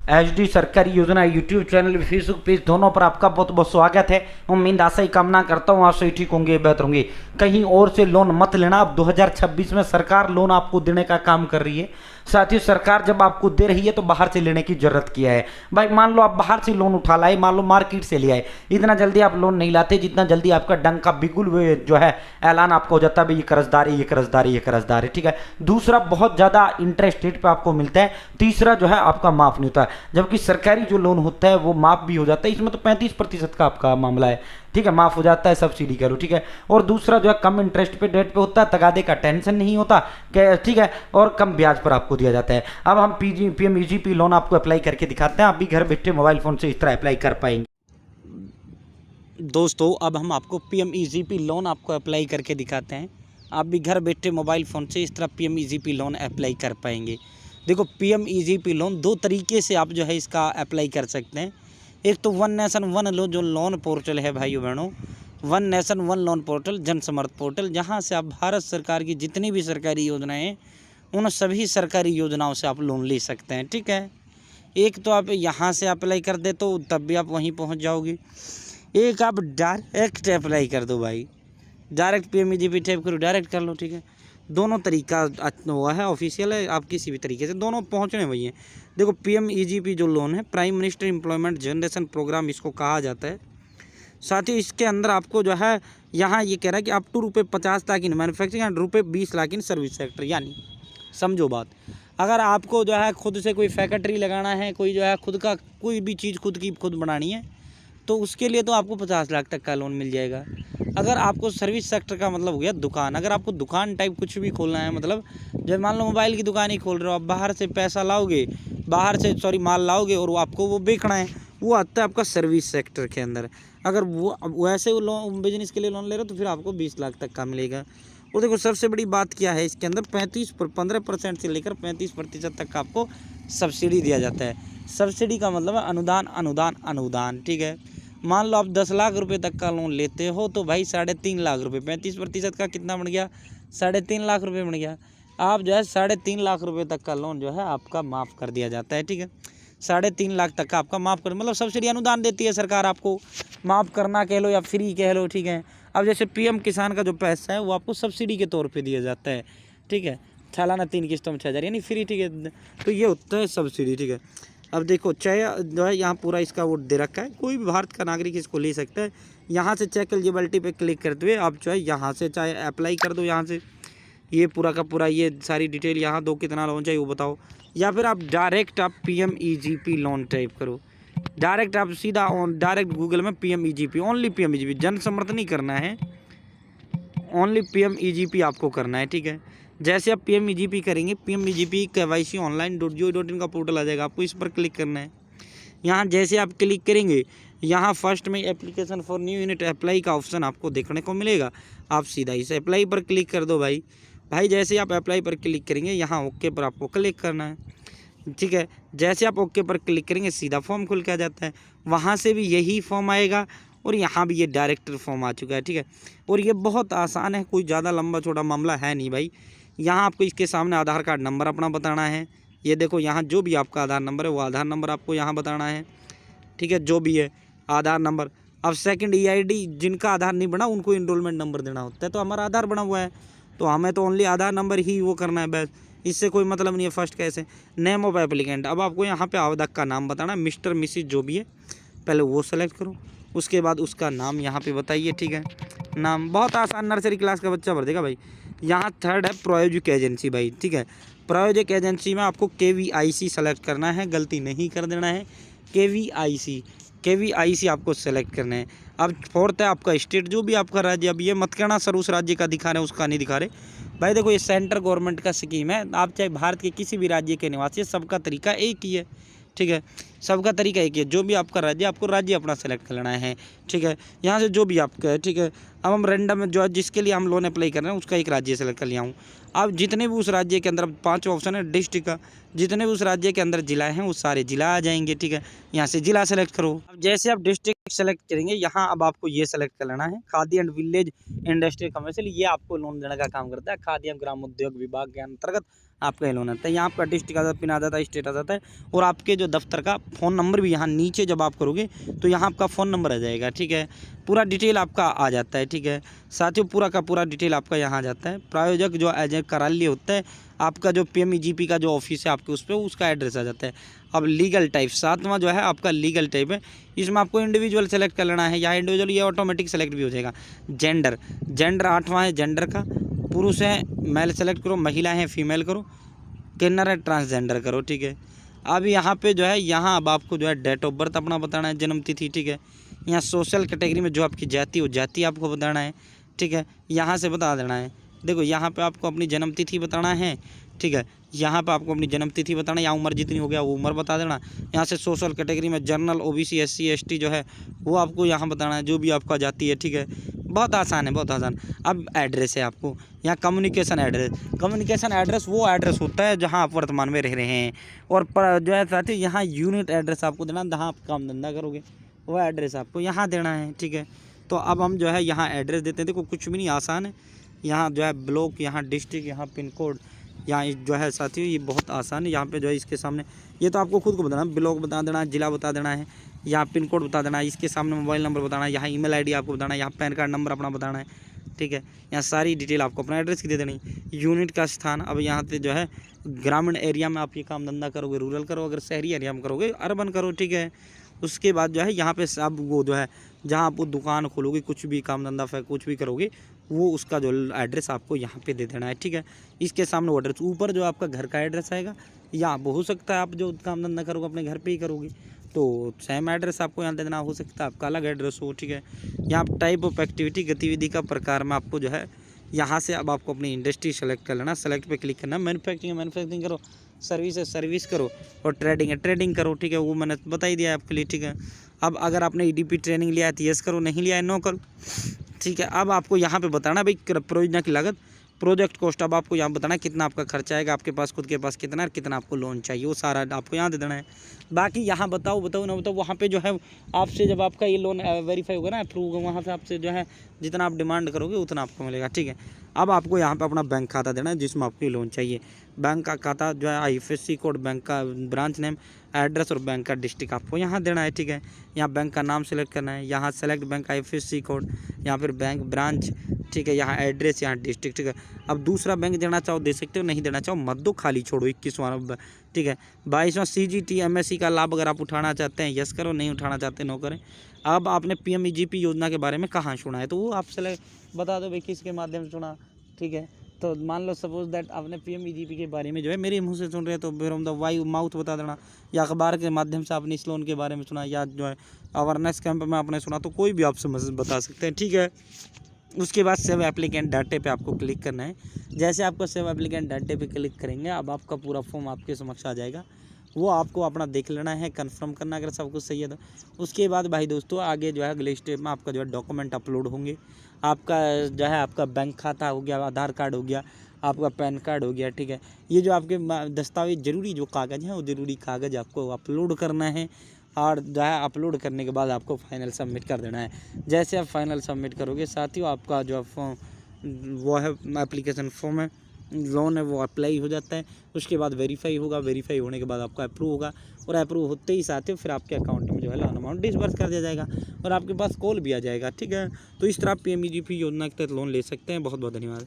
HD सरकारी योजना YouTube channel Facebook page दोनों पर आपका बहुत बहुत स्वागत है। उम्मीद आशा ही कामना करता हूँ आप सही ठीक होंगे, बेहतर होंगे। कहीं और से लोन मत लेना। अब 2026 में सरकार लोन आपको देने का काम कर रही है। साथ ही सरकार जब आपको दे रही है तो बाहर से लेने की जरूरत क्या है भाई। मान लो आप बाहर से लोन उठा लाए, मान लो मार्केट से ले आए, इतना जल्दी आप लोन नहीं लाते जितना जल्दी आपका डंक का बिल्कुल जो है ऐलान आपको हो जाता है भाई ये कर्जदार है, ये कर्जदार है, ये कर्जदार है। ठीक है। दूसरा, बहुत ज्यादा इंटरेस्ट रेट पे आपको मिलता है। तीसरा जो है आपका माफ नहीं होता, जबकि सरकारी जो लोन होता है वो माफ भी हो जाता है। इसमें तो 35% का आपका मामला है। ठीक है, माफ हो जाता है, सब्सिडी करो। ठीक है। और दूसरा जो है कम इंटरेस्ट पे रेट पे होता है, तगादे का टेंशन नहीं होता। ठीक है। और कम ब्याज पर आपको दिया जाता है। अब हम पीएमईजीपी लोन आपको अप्लाई करके दिखाते हैं। आप भी घर बैठे मोबाइल फोन से इस तरह अप्लाई कर पाएंगे। दोस्तों, अब हम आपको पीएमईजीपी लोन आपको अप्लाई करके दिखाते हैं। आप भी घर बैठे मोबाइल फ़ोन से इस तरह पीएमईजीपी लोन अप्लाई कर पाएंगे। देखो, पीएमईजीपी लोन दो तरीके से आप जो है इसका अप्लाई कर सकते हैं। एक तो वन नेशन वन लो जो लोन पोर्टल है भाइयों बहनों, one nation one loan portal, जन समर्थ पोर्टल, जहाँ से आप भारत सरकार की जितनी भी सरकारी योजनाएं हैं उन सभी सरकारी योजनाओं से आप लोन ले सकते हैं। ठीक है। एक तो आप यहाँ से अप्लाई कर दे तो तब भी आप वहीं पहुँच जाओगे। एक आप डायरेक्ट अप्लाई कर दो भाई, डायरेक्ट पीएमईजीपी टाइप करो, डायरेक्ट कर लो। ठीक है। दोनों तरीका हुआ है, ऑफिशियल है, आप किसी भी तरीके से दोनों पहुंचने वही हैं। देखो, पीएमईजीपी जो लोन है prime minister employment generation programme इसको कहा जाता है। साथ ही इसके अंदर आपको जो है यहाँ ये कह रहा है कि up to ₹50 lakh in manufacturing and ₹20 lakh in service sector. यानी समझो बात, अगर आपको जो है खुद से कोई फैक्ट्री लगाना है, कोई जो है खुद का कोई भी चीज़ खुद बनानी है, तो उसके लिए तो आपको 50 लाख तक का लोन मिल जाएगा। अगर आपको सर्विस सेक्टर का मतलब हो गया दुकान, अगर आपको दुकान टाइप कुछ भी खोलना है, मतलब जब मान लो मोबाइल की दुकान ही खोल रहे हो, आप बाहर से पैसा लाओगे, माल लाओगे और वो आपको वो बेचना है, वो आता है आपका सर्विस सेक्टर के अंदर। अगर वो वैसे वो लोन बिजनेस के लिए लोन ले रहे हो तो फिर आपको 20 लाख तक का मिलेगा। और देखो, सबसे बड़ी बात क्या है, इसके अंदर 15% से लेकर 35% तक का आपको सब्सिडी दिया जाता है। सब्सिडी का मतलब है अनुदान, अनुदान, अनुदान। ठीक है। मान लो आप 10 लाख रुपए तक का लोन लेते हो तो भाई 3.5 लाख रुपए, 35% का कितना बन गया, 3.5 लाख रुपए बन गया। आप जो है 3.5 लाख रुपए तक का लोन जो है आपका माफ़ कर दिया जाता है। ठीक है। 3.5 लाख तक का आपका माफ़ कर, मतलब सब्सिडी अनुदान देती है सरकार आपको, माफ़ करना कह लो या फ्री कह लो। ठीक है। अब जैसे पीएम किसान का जो पैसा है वो आपको सब्सिडी के तौर पे दिया जाता है। ठीक है। सालाना 3 किस्तों में 6,000 यानी फ्री। ठीक है। तो ये होता है सब्सिडी। ठीक है। अब देखो, चाहे जो है यहाँ पूरा इसका वो दे रखा है, कोई भी भारत का नागरिक इसको ले सकता है। यहाँ से चेक एलिजिबिलिटी पे क्लिक करते हुए आप जो है यहाँ से चाहे अप्लाई कर दो, यहाँ से ये पूरा का पूरा ये सारी डिटेल यहाँ दो, कितना लोन चाहिए वो बताओ, या फिर आप डायरेक्ट आप पीएमईजीपी लोन टाइप करो। डायरेक्ट आप सीधा डायरेक्ट गूगल में पीएमईजीपी, ओनली पीएमईजीपी, जन समर्थ नहीं करना है, ओनली पीएमईजीपी आपको करना है। ठीक है। जैसे आप पीएमईजीपी करेंगे, पीएमईजीपी KYC online.gov.in का पोर्टल आ जाएगा, आपको इस पर क्लिक करना है। यहाँ जैसे आप क्लिक करेंगे, यहाँ फर्स्ट में application for new unit apply का ऑप्शन आपको देखने को मिलेगा। आप सीधा इस अप्लाई पर क्लिक कर दो भाई। जैसे आप अप्लाई पर क्लिक करेंगे, यहाँ ओके पर आपको क्लिक करना है। ठीक है। जैसे आप ओके पर क्लिक करेंगे सीधा फॉर्म खुल के आ जाता है। वहाँ से भी यही फॉर्म आएगा और यहाँ भी ये डायरेक्टर फॉर्म आ चुका है। ठीक है। और ये बहुत आसान है, कोई ज़्यादा लंबा छोटा मामला है नहीं भाई। यहाँ आपको इसके सामने आधार कार्ड नंबर अपना बताना है। ये देखो, यहाँ जो भी आपका आधार नंबर है वो आधार नंबर आपको यहाँ बताना है। ठीक है। जो भी है आधार नंबर। अब सेकंड EID, जिनका आधार नहीं बना उनको इनरोलमेंट नंबर देना होता है, तो हमारा आधार बना हुआ है तो हमें तो ओनली आधार नंबर ही वो करना है बस, इससे कोई मतलब नहीं है। फर्स्ट कैसे नेम ऑफ एप्लीकेंट, अब आपको यहाँ पे आवेदक का नाम बताना है, मिस्टर मिसिज जो भी है, पहले वो सेलेक्ट करो, उसके बाद उसका नाम यहाँ पे बताइए। ठीक है। नाम बहुत आसान, नर्सरी क्लास का बच्चा भर देगा भाई। यहाँ थर्ड है प्रायोजिक एजेंसी भाई। ठीक है। प्रायोजिक एजेंसी में आपको KVIC सेलेक्ट करना है, गलती नहीं कर देना है। KVIC आपको सेलेक्ट करना है। अब फोर्थ है आपका स्टेट, जो भी आपका राज्य। अब ये मत कहना सर उस राज्य का दिखा रहे हैं उसका नहीं दिखा रहे भाई। देखो, ये सेंट्रल गवर्नमेंट का स्कीम है, आप चाहे भारत के किसी भी राज्य के निवासी, सबका तरीका एक ही है। ठीक है। सबका तरीका एक ही है, जो भी आपका राज्य, आपको राज्य अपना सेलेक्ट कर लेना है। ठीक है। यहाँ से जो भी आपका है। ठीक है। अब हम रैंडम जो जिसके लिए हम लोन अप्लाई कर रहे हैं उसका एक राज्य सेलेक्ट कर लिया हूँ। अब जितने भी उस राज्य के अंदर 5 ऑप्शन है डिस्ट्रिक्ट का, जितने भी उस राज्य के अंदर जिला हैं वो सारे जिला आ जाएंगे। ठीक है। यहाँ से जिला सेलेक्ट करो। अब जैसे आप डिस्ट्रिक्ट सेलेक्ट करेंगे, यहाँ अब आपको ये सेलेक्ट कर लेना है, khadi and village industry commercial, ये आपको लोन देने का काम करता है। खादी एवं ग्राम उद्योग विभाग के अंतर्गत आपका ये लोन आता है। यहाँ आपका डिस्ट्रिक्ट आ जाता है, पिन आ जाता है, स्टेट आ जाता है और आपके जो दफ्तर का फ़ोन नंबर भी यहाँ नीचे जब आप करोगे तो यहाँ आपका फ़ोन नंबर आ जाएगा, ठीक है। पूरा डिटेल आपका आ जाता है, ठीक है। साथियों पूरा का पूरा डिटेल आपका यहाँ आ जाता है। प्रायोजक जो एजेंट कार्यालय होता है आपका, जो PMEGP का जो ऑफिस है आपके उस पर, उसका एड्रेस आ जाता है। अब लीगल टाइप 7वां जो है आपका लीगल टाइप है, इसमें आपको इंडिविजुअल सेलेक्ट कर लेना है या इंडिविजुअल ये ऑटोमेटिक सेलेक्ट भी हो जाएगा। जेंडर 8वां है जेंडर का, पुरुष है मेल सेलेक्ट करो, महिला है फीमेल करो, किन्नर है ट्रांसजेंडर करो, ठीक है। अब यहाँ पे जो है यहाँ अब आपको जो है डेट ऑफ बर्थ अपना बताना है, जन्म तिथि, ठीक है। यहाँ सोशल कैटेगरी में जो आपकी जाति हो जाति आपको बताना है, ठीक है। यहाँ से बता देना है, देखो यहाँ पे आपको अपनी जन्म तिथि बताना है, ठीक है। यहाँ पे आपको अपनी जन्म तिथि बताना है, या उम्र जितनी हो गया वो उम्र बता देना। यहाँ से सोशल कैटेगरी में जनरल OBC SC ST जो है वो आपको यहाँ बताना है, जो भी आपका जाति है, ठीक है। बहुत आसान है, बहुत आसान। अब एड्रेस है आपको यहाँ कम्युनिकेशन एड्रेस वो एड्रेस होता है जहाँ आप वर्तमान में रह रहे हैं, और जो है साथ ही यहाँ यूनिट एड्रेस आपको देना, जहाँ आप काम धंधा करोगे वो एड्रेस आपको यहाँ देना है, ठीक है। तो अब हम जो है यहाँ एड्रेस देते हैं, देखो कुछ भी नहीं, आसान है। यहाँ जो है ब्लॉक, यहाँ डिस्ट्रिक्ट, यहाँ पिन कोड, यहाँ जो है साथियों ये बहुत आसान है। यहाँ पे जो है इसके सामने ये तो आपको खुद को बताना, ब्लॉक बता देना है, जिला बता देना है, यहाँ पिन कोड बता देना है, इसके सामने मोबाइल नंबर बताना है, यहाँ email ID आपको बताना है, यहाँ पैन कार्ड नंबर अपना बताना है, ठीक है। यहाँ सारी डिटेल आपको अपना एड्रेस की दे देनी। यूनिट का स्थान, अब यहाँ पे जो है ग्रामीण एरिया में आप ये काम धंधा करोगे रूरल करो, अगर शहरी एरिया में करोगे अर्बन करो, ठीक है। उसके बाद जो है यहाँ पे सब वो जो है जहाँ आप दुकान खोलोगे, कुछ भी काम धंधा कुछ भी करोगे, वो उसका जो एड्रेस आपको यहाँ पे दे देना है, ठीक है। इसके सामने वो एड्रेस, ऊपर जो आपका घर का एड्रेस आएगा, या हो सकता है आप जो काम धंधा करोगे अपने घर पे ही करोगे तो सेम एड्रेस आपको यहाँ दे देना, हो सकता है आपका अलग एड्रेस हो, ठीक है। यहाँ टाइप ऑफ एक्टिविटी, गतिविधि का प्रकार में आपको जो है यहाँ से अब आपको अपनी इंडस्ट्री सेलेक्ट कर लेना, सेलेक्ट पे क्लिक करना। मैन्युफैक्चरिंग करो, सर्विस करो, और ट्रेडिंग करो, ठीक है। वो मैंने बता ही दिया है आपके लिए, ठीक है। अब अगर आपने EDP ट्रेनिंग लिया है तो यस करो, नहीं लिया है नो करो, ठीक है। अब आपको यहाँ पे बताना भाई परियोजना की लागत, प्रोजेक्ट कॉस्ट, अब आपको यहाँ बताना कितना आपका खर्चा आएगा, आपके पास खुद के पास कितना और कितना आपको लोन चाहिए, वो सारा आपको यहाँ दे देना है। बाकी यहाँ बताओ ना बताओ, वहाँ पे जो है आपसे जब आपका ये लोन वेरीफाई होगा ना, अप्रूव होगा, वहाँ से आपसे जो है जितना आप डिमांड करोगे उतना आपको मिलेगा, ठीक है। अब आपको यहाँ पे अपना बैंक खाता देना है जिसमें आपको लोन चाहिए। बैंक का खाता जो है IFSC कोड, बैंक का ब्रांच नेम, एड्रेस और बैंक का डिस्ट्रिक्ट आपको यहाँ देना है, ठीक है। यहाँ बैंक का नाम सेलेक्ट करना है, यहाँ सेलेक्ट बैंक IFSC कोड, यहाँ फिर बैंक ब्रांच, ठीक है। यहाँ एड्रेस, यहाँ डिस्ट्रिक्ट, ठीक है। अब दूसरा बैंक देना चाहो दे सकते हो, नहीं देना चाहो मत दो, खाली छोड़ो। 21वां, ठीक है। 22वां CGT MSc का लाभ अगर आप उठाना चाहते हैं यस करो, नहीं उठाना चाहते नो करें। अब आपने PMEGP योजना के बारे में कहाँ सुना है तो वो आपसे बता दो भाई किसके माध्यम से सुना, ठीक है। तो मान लो सपोज दैट आपने PMEGP के बारे में जो है मेरे मुंह से सुन रहे हैं तो फ्रॉम द माउथ बता देना, या अखबार के माध्यम से आपने इस लोन के बारे में सुना, या जो है अवेयरनेस कैंप में आपने सुना, तो कोई भी आपसे बता सकते हैं, ठीक है। उसके बाद सेव एप्लीकेंट डाटे पे आपको क्लिक करना है। जैसे आपको सेव एप्लीकेंट डाटे पे क्लिक करेंगे अब आपका पूरा फॉर्म आपके समक्ष आ जाएगा, वो आपको अपना देख लेना है, कंफर्म करना अगर सब कुछ सही है तो। उसके बाद भाई दोस्तों आगे जो है अगले स्टेप में आपका जो है डॉक्यूमेंट अपलोड होंगे। आपका जो है आपका बैंक खाता हो गया, आधार कार्ड हो गया, आपका पैन कार्ड हो गया, ठीक है। ये जो आपके दस्तावेज जरूरी जो कागज़ हैं वो ज़रूरी कागज़ आपको अपलोड करना है, और जो है अपलोड करने के बाद आपको फाइनल सबमिट कर देना है। जैसे आप फाइनल सबमिट करोगे साथियों आपका जो फॉर्म वो है एप्लीकेशन फॉर्म है, लोन है, वो अप्लाई हो जाता है। उसके बाद वेरीफाई होगा, वेरीफाई होने के बाद आपका अप्रूव होगा, और अप्रूव होते ही साथियों फिर आपके अकाउंट में जो है लोन अमाउंट डिसबर्स कर दिया जाएगा और आपके पास कॉल भी आ जाएगा, ठीक है। तो इस तरह आप PMEGP योजना के तहत लोन ले सकते हैं। बहुत बहुत धन्यवाद।